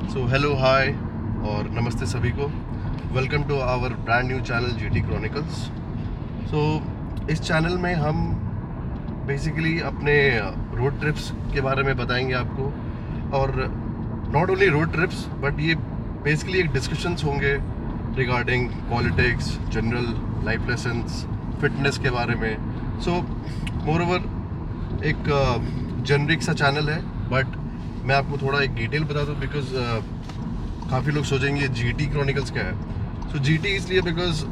So hello hi और नमस्ते सभी को। Welcome to our brand new channel GT chronicles. So इस चैनल में हम बेसिकली अपने रोड ट्रिप्स के बारे में बताएंगे आपको। और not only road trips but ये बेसिकली एक डिस्कशंस होंगे regarding politics, general life lessons, fitness के बारे में। सो मोर ओवर एक जेनरिक सा चैनल है, बट मैं आपको थोड़ा एक डिटेल बता दूँ बिकॉज काफ़ी लोग सोचेंगे जीटी क्रॉनिकल्स क्या है। सो जीटी इसलिए बिकॉज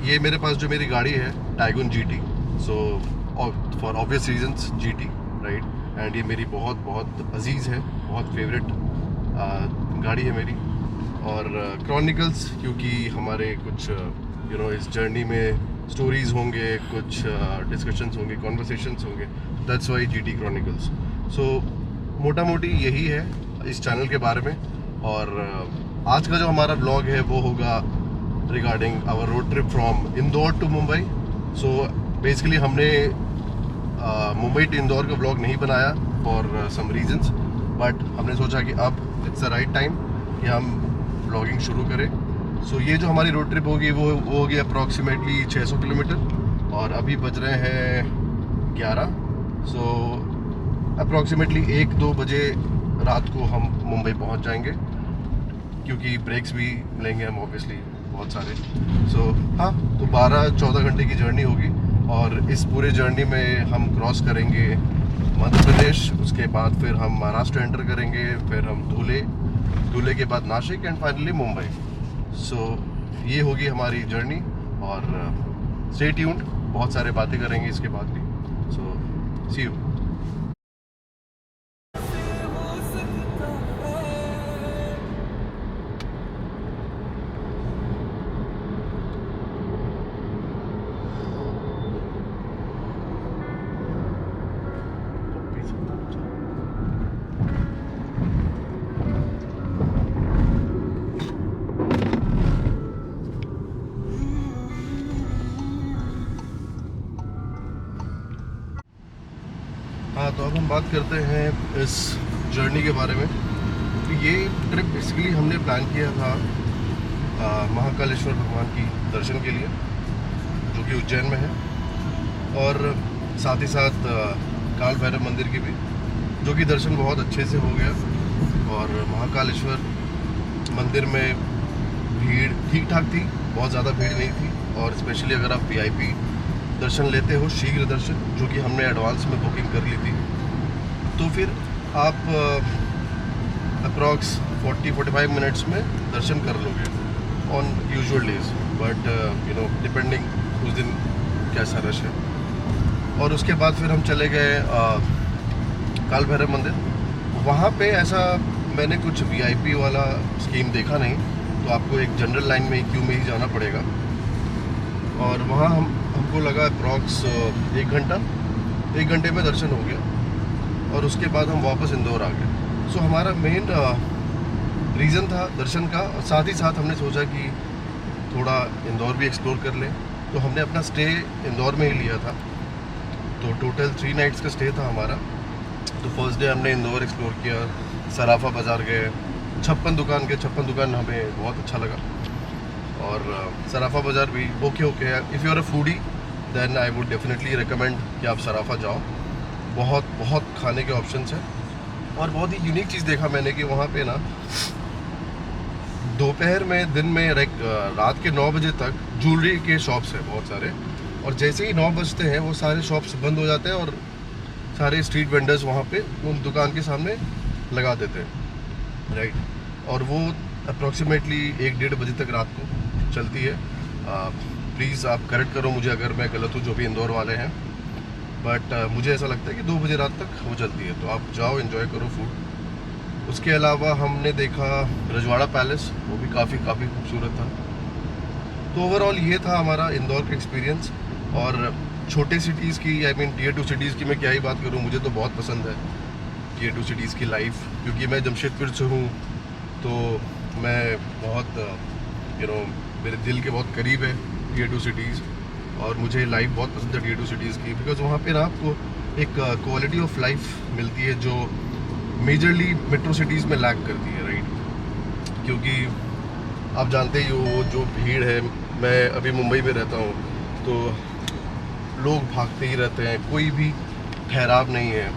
ये मेरे पास जो मेरी गाड़ी है Tiguan GT, so for obvious reasons GT, right. And ये मेरी बहुत बहुत अजीज़ है, बहुत फेवरेट गाड़ी है मेरी। और क्रॉनिकल्स क्योंकि हमारे कुछ इस जर्नी में स्टोरीज़ होंगे, कुछ डिस्कशंस होंगे, कॉन्वर्सेशंस होंगे, दैट्स वाई जीटी क्रॉनिकल्स। सो मोटा मोटी यही है इस चैनल के बारे में। और आज का जो हमारा ब्लॉग है वो होगा regarding our road trip from Indore to Mumbai. So basically हमने मुंबई टू इंदौर का ब्लॉग नहीं बनाया फॉर सम रीजंस, बट हमने सोचा कि अब इट्स द राइट टाइम कि हम ब्लॉगिंग शुरू करें। सो ये जो हमारी रोड ट्रिप होगी वो होगी अप्रॉक्सीमेटली 600 किलोमीटर और अभी बज रहे हैं 11। सो अप्रॉक्सीमेटली 1-2 बजे रात को हम मुंबई पहुंच जाएंगे क्योंकि ब्रेक्स भी लेंगे हम ऑब्वियसली बहुत सारे। सो हाँ, तो 12-14 घंटे की जर्नी होगी और इस पूरे जर्नी में हम क्रॉस करेंगे मध्य प्रदेश, उसके बाद फिर हम महाराष्ट्र एंटर करेंगे, फिर हम धुले के बाद नासिक एंड फाइनली मुंबई। सो ये होगी हमारी जर्नी और स्टे ट्यून्ड, बहुत सारे बातें करेंगे इसके बाद भी। सो सी यू। हाँ, तो अब हम बात करते हैं इस जर्नी के बारे में। तो ये ट्रिप बेसिकली हमने प्लान किया था महाकालेश्वर भगवान की दर्शन के लिए, जो कि उज्जैन में है, और साथ ही साथ काल भैरव मंदिर की भी, जो कि दर्शन बहुत अच्छे से हो गया। और महाकालेश्वर मंदिर में भीड़ ठीक ठाक थी, बहुत ज़्यादा भीड़ नहीं थी। और स्पेशली अगर आप वीआईपी दर्शन लेते हो, शीघ्र दर्शन, जो कि हमने एडवांस में बुकिंग कर ली थी, तो फिर आप अप्रॉक्स 40-45 मिनट्स में दर्शन कर लोगे on usual days. But depending उस दिन कैसा रश है। और उसके बाद फिर हम चले गए काल भैरव मंदिर। वहाँ पे ऐसा मैंने कुछ वीआईपी वाला स्कीम देखा नहीं, तो आपको एक जनरल लाइन में क्यू में ही जाना पड़ेगा। और वहाँ हमको लगा अप्रॉक्स 1 घंटे में दर्शन हो गया और उसके बाद हम वापस इंदौर आ गए। सो हमारा मेन रीज़न था दर्शन का, और साथ ही साथ हमने सोचा कि थोड़ा इंदौर भी एक्सप्लोर कर लें। तो हमने अपना स्टे इंदौर में ही लिया था, तो टोटल 3 नाइट्स का स्टे था हमारा। तो फर्स्ट डे हमने इंदौर एक्सप्लोर किया, सराफा बाज़ार गए, 56 दुकान हमें बहुत अच्छा लगा। और सराफा बाज़ार भी ओके है। If you are a foodie then I would definitely recommend कि आप सराफा जाओ। बहुत खाने के ऑप्शंस हैं। और बहुत ही यूनिक चीज़ देखा मैंने कि वहाँ पे ना दोपहर में, दिन में, रात के 9 बजे तक ज्वेलरी के शॉप्स हैं बहुत सारे, और जैसे ही 9 बजते हैं वो सारे शॉप्स बंद हो जाते हैं और सारे स्ट्रीट वेंडर्स वहाँ पे उन दुकान के सामने लगा देते हैं, राइट। और वो अप्रॉक्सीमेटली 1-1:30 बजे तक रात को चलती है। प्लीज़ आप करेक्ट करो मुझे अगर मैं गलत हूँ, जो भी इंदौर वाले हैं, बट मुझे ऐसा लगता है कि 2 बजे रात तक वो चलती है। तो आप जाओ, एंजॉय करो फूड। उसके अलावा हमने देखा रजवाड़ा पैलेस, वो भी काफ़ी खूबसूरत था। तो ओवरऑल ये था हमारा इंदौर का एक्सपीरियंस। और छोटे सिटीज़ की, आई मीन टियर 2 सिटीज़ की मैं क्या ही बात करूँ, मुझे तो बहुत पसंद है टियर 2 सिटीज़ की लाइफ, क्योंकि मैं जमशेदपुर से हूँ। तो मैं बहुत मेरे दिल के बहुत करीब है टियर 2 सिटीज़, और मुझे लाइफ बहुत पसंद है टियर 2 सिटीज़ की, बिकॉज़ वहाँ पे ना आपको एक क्वालिटी ऑफ लाइफ मिलती है जो मेजरली मेट्रो सिटीज़ में लैक करती है, राइट। क्योंकि आप जानते ही हो जो भीड़ है। मैं अभी मुंबई में रहता हूँ, तो लोग भागते ही रहते हैं, कोई भी ठहराव नहीं है,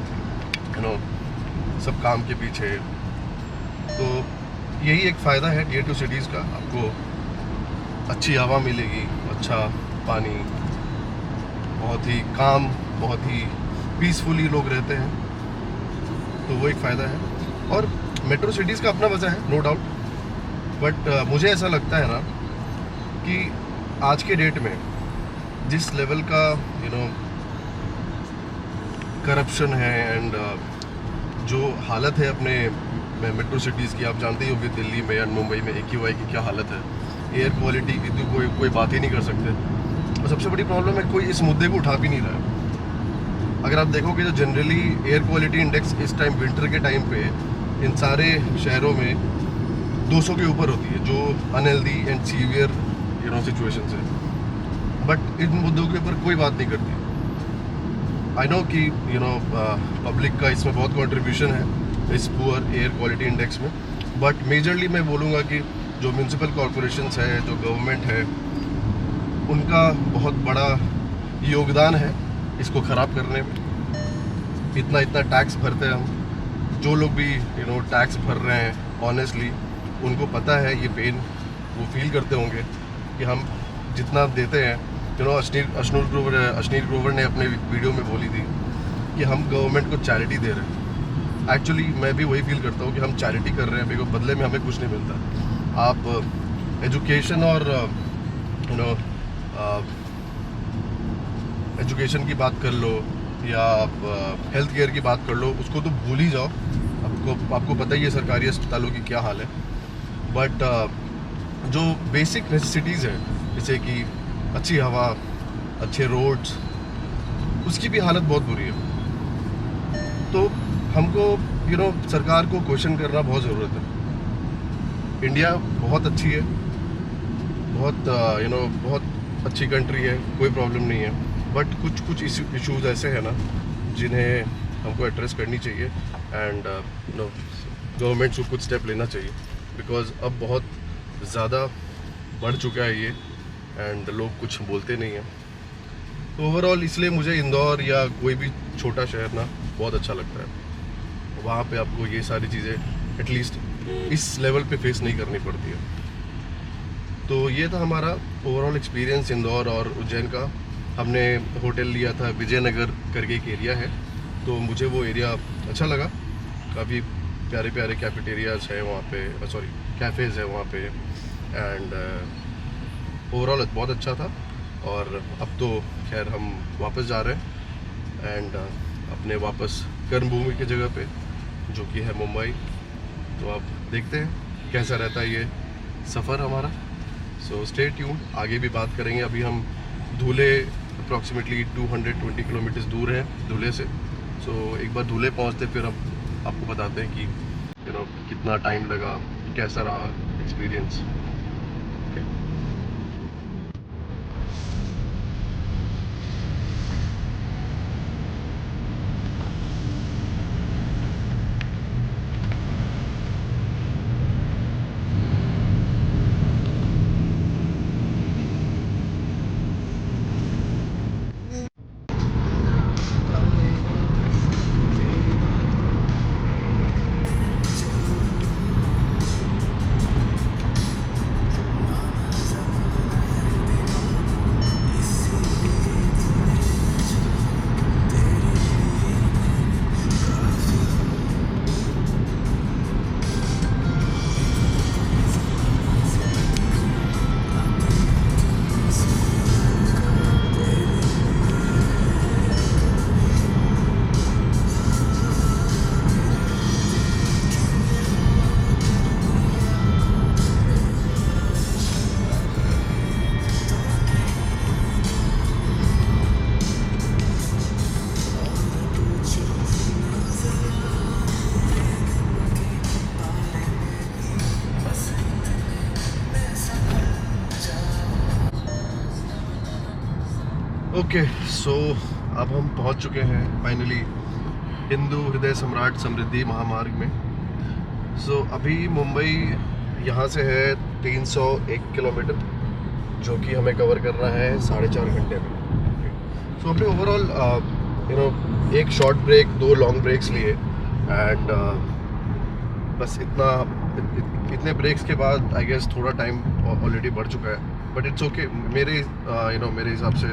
सब काम के पीछे। तो यही एक फ़ायदा है टियर 2 सिटीज़ का, आपको अच्छी हवा मिलेगी, अच्छा पानी, बहुत ही काम, बहुत ही पीसफुली लोग रहते हैं, तो वो एक फ़ायदा है। और मेट्रो सिटीज़ का अपना मज़ा है, नो डाउट, बट मुझे ऐसा लगता है ना कि आज के डेट में जिस लेवल का करप्शन है एंड जो हालत है अपने मेट्रो सिटीज़ की, आप जानते ही होंगे दिल्ली में एंड मुंबई में AQI की क्या हालत है, एयर क्वालिटी की तो कोई बात ही नहीं कर सकते। और सबसे बड़ी प्रॉब्लम है, कोई इस मुद्दे को उठा भी नहीं रहा है। अगर आप देखोगे तो जनरली एयर क्वालिटी इंडेक्स इस टाइम विंटर के टाइम पे इन सारे शहरों में 200 के ऊपर होती है, जो अनहेल्दी एंड सीवियर सिचुएशन है, बट इन मुद्दों के ऊपर कोई बात नहीं करती। आई नो कि पब्लिक का इसमें बहुत कंट्रीब्यूशन है इस पुअर एयर क्वालिटी इंडेक्स में, बट मेजरली मैं बोलूँगा कि जो म्यूनसिपल कॉरपोरेशंस है, जो गवर्नमेंट है, उनका बहुत बड़ा योगदान है इसको ख़राब करने में। इतना टैक्स भरते हैं हम, जो लोग भी टैक्स भर रहे हैं ऑनेस्टली उनको पता है ये पेन वो फील करते होंगे कि हम जितना देते हैं। अश्नीर ग्रोवर ने अपने वीडियो में बोली थी कि हम गवर्नमेंट को चैरिटी दे रहे हैं। एक्चुअली मैं भी वही फील करता हूँ कि हम चैरिटी कर रहे हैं, बिकॉज बदले में हमें कुछ नहीं मिलता। आप एजुकेशन और एजुकेशन की बात कर लो या आप हेल्थ केयर की बात कर लो, उसको तो भूल ही जाओ। आपको पता ही है सरकारी अस्पतालों की क्या हाल है। बट जो बेसिक नेसेसिटीज़ है, जैसे कि अच्छी हवा, अच्छे रोड्स, उसकी भी हालत बहुत बुरी है। तो हमको सरकार को क्वेश्चन करना बहुत ज़रूरत है। इंडिया बहुत अच्छी है, बहुत बहुत अच्छी कंट्री है, कोई प्रॉब्लम नहीं है, बट कुछ इश्यूज़ ऐसे हैं ना जिन्हें हमको एड्रेस करनी चाहिए एंड गवर्नमेंट को कुछ स्टेप लेना चाहिए, बिकॉज अब बहुत ज़्यादा बढ़ चुका है ये एंड लोग कुछ बोलते नहीं हैं। तो ओवरऑल इसलिए मुझे इंदौर या कोई भी छोटा शहर ना बहुत अच्छा लगता है। वहाँ पे आपको ये सारी चीज़ें एटलीस्ट इस लेवल पे फेस नहीं करनी पड़ती है। तो ये था हमारा ओवरऑल एक्सपीरियंस इंदौर और उज्जैन का। हमने होटल लिया था विजयनगर करके एक एरिया है, तो मुझे वो एरिया अच्छा लगा। काफ़ी प्यारे प्यारे कैफेटेरियाज़ हैं वहाँ पे, सॉरी कैफ़ेज़ है वहाँ पे, एंड ओवरऑल बहुत अच्छा था। और अब तो खैर हम वापस जा रहे हैं एंड अपने वापस कर्मभूमि की जगह पे, जो कि है मुंबई। तो अब देखते हैं कैसा रहता है ये सफ़र हमारा। सो स्टे ट्यून, आगे भी बात करेंगे। अभी हम धुले अप्रॉक्सीमेटली 220 किलोमीटर्स दूर हैं धुले से। सो एक बार धुले पहुंचते फिर हम आपको बताते हैं कि कितना टाइम लगा, कैसा रहा एक्सपीरियंस। ओके, सो अब हम पहुंच चुके हैं फाइनली हिंदू हृदय सम्राट समृद्धि महामार्ग में। सो अभी मुंबई यहाँ से है 301 किलोमीटर, जो कि हमें कवर करना है 4.5 घंटे में। सो हमने ओवरऑल एक शॉर्ट ब्रेक, 2 लॉन्ग ब्रेक्स लिए एंड बस इतने ब्रेक्स के बाद आई गेस थोड़ा टाइम ऑलरेडी बढ़ चुका है, बट इट्स ओके। मेरे मेरे हिसाब से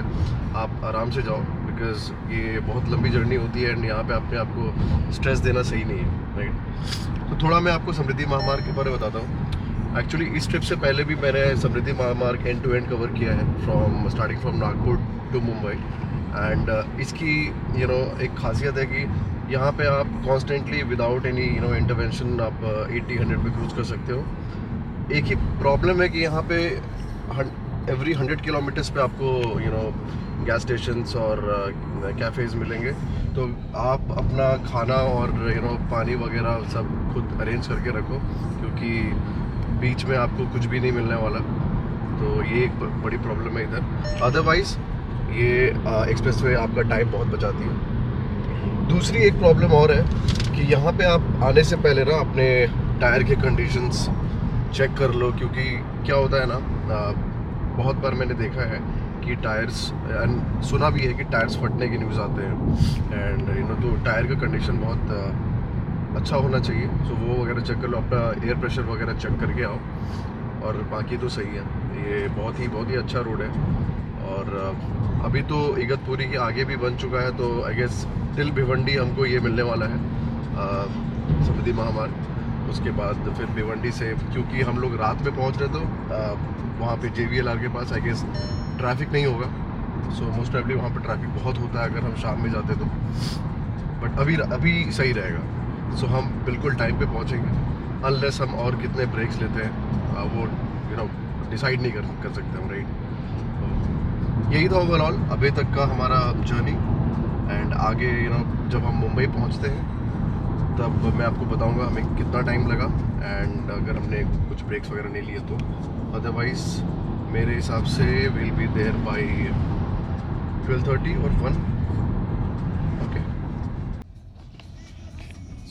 आप आराम से जाओ, बिकॉज ये बहुत लंबी जर्नी होती है एंड यहाँ पे अपने आप को स्ट्रेस देना सही नहीं है, राइट। तो थोड़ा मैं आपको समृद्धि महामार्ग के बारे में बताता हूँ। एक्चुअली इस ट्रिप से पहले भी मैंने समृद्धि महामार्ग एंड टू एंड कवर किया है, starting from Nagpur to Mumbai. And इसकी एक खासियत है कि यहाँ पे आप कॉन्स्टेंटली विदाउट एनी इंटरवेंशन आप 80-100 पे क्रूज कर सकते हो। एक ही प्रॉब्लम है कि यहाँ पे एवरी 100 किलोमीटर्स पे आपको गैस स्टेशंस और कैफ़ेज़ मिलेंगे, तो आप अपना खाना और पानी वगैरह सब खुद अरेंज करके रखो, क्योंकि बीच में आपको कुछ भी नहीं मिलने वाला। तो ये एक बड़ी प्रॉब्लम है इधर। अदरवाइज़ ये एक्सप्रेसवे आपका टाइम बहुत बचाती है। दूसरी एक प्रॉब्लम और है कि यहाँ पे आप आने से पहले ना अपने टायर के कंडीशंस चेक कर लो, क्योंकि क्या होता है ना, बहुत बार मैंने देखा है कि टायर्स, एंड सुना भी है कि टायर्स फटने की न्यूज़ आते हैं एंड तो टायर का कंडीशन बहुत अच्छा होना चाहिए। सो वो वगैरह चेक कर लो, अपना एयर प्रेशर वगैरह चेक करके आओ, और बाकी तो सही है। ये बहुत ही अच्छा रोड है, और अभी तो इगतपुरी के आगे भी बन चुका है, तो आई गेस टिल भिवंडी हमको ये मिलने वाला है समृद्धि महामार्ग। उसके बाद फिर भिवंडी से, क्योंकि हम लोग रात में पहुंच रहे, तो वहाँ पे JVLR के पास आई गेस ट्रैफिक नहीं होगा। सो मोस्ट प्रॉब्ली वहाँ पे ट्रैफिक बहुत होता है अगर हम शाम में जाते तो, बट अभी सही रहेगा। सो हम बिल्कुल टाइम पे पहुँचेंगे, अनलेस हम और कितने ब्रेक्स लेते हैं वो डिसाइड नहीं कर सकते हम, राइट। यही था ओवरऑल अभी तक का हमारा जर्नी, एंड आगे जब हम मुंबई पहुंचते हैं तब मैं आपको बताऊंगा हमें कितना टाइम लगा, एंड अगर हमने कुछ ब्रेक्स वगैरह नहीं लिए तो। अदरवाइज मेरे हिसाब से विल बी देयर बाय 12:30 और 1। ओके,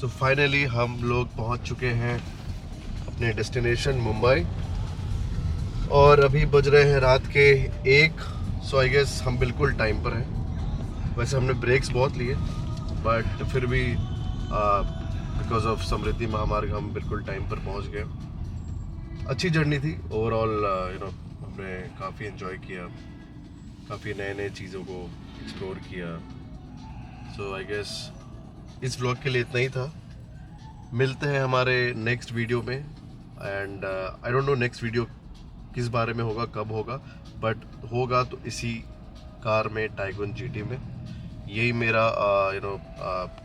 सो फाइनली हम लोग पहुंच चुके हैं अपने डेस्टिनेशन मुंबई, और अभी बज रहे हैं रात के 1। सो आई गेस हम बिल्कुल टाइम पर हैं। वैसे हमने ब्रेक्स बहुत लिए, बट फिर भी बिकॉज ऑफ समृद्धि महामार्ग हम बिल्कुल टाइम पर पहुंच गए। अच्छी जर्नी थी ओवरऑल, हमने काफ़ी एंजॉय किया, काफ़ी नए चीज़ों को एक्सप्लोर किया। सो आई गेस इस व्लॉग के लिए इतना ही था। मिलते हैं हमारे नेक्स्ट वीडियो में, and I don't know next video किस बारे में होगा, कब होगा, बट होगा तो इसी कार में, टाइगन GT में। यही मेरा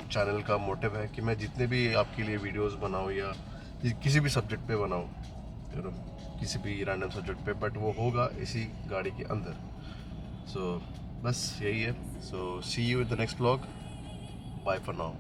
चैनल का मोटिव है कि मैं जितने भी आपके लिए वीडियोस बनाऊं या किसी भी सब्जेक्ट पे बनाऊं, किसी भी रैंडम सब्जेक्ट पे, बट वो होगा इसी गाड़ी के अंदर। सो बस यही है। So see you in the next vlog, bye for now.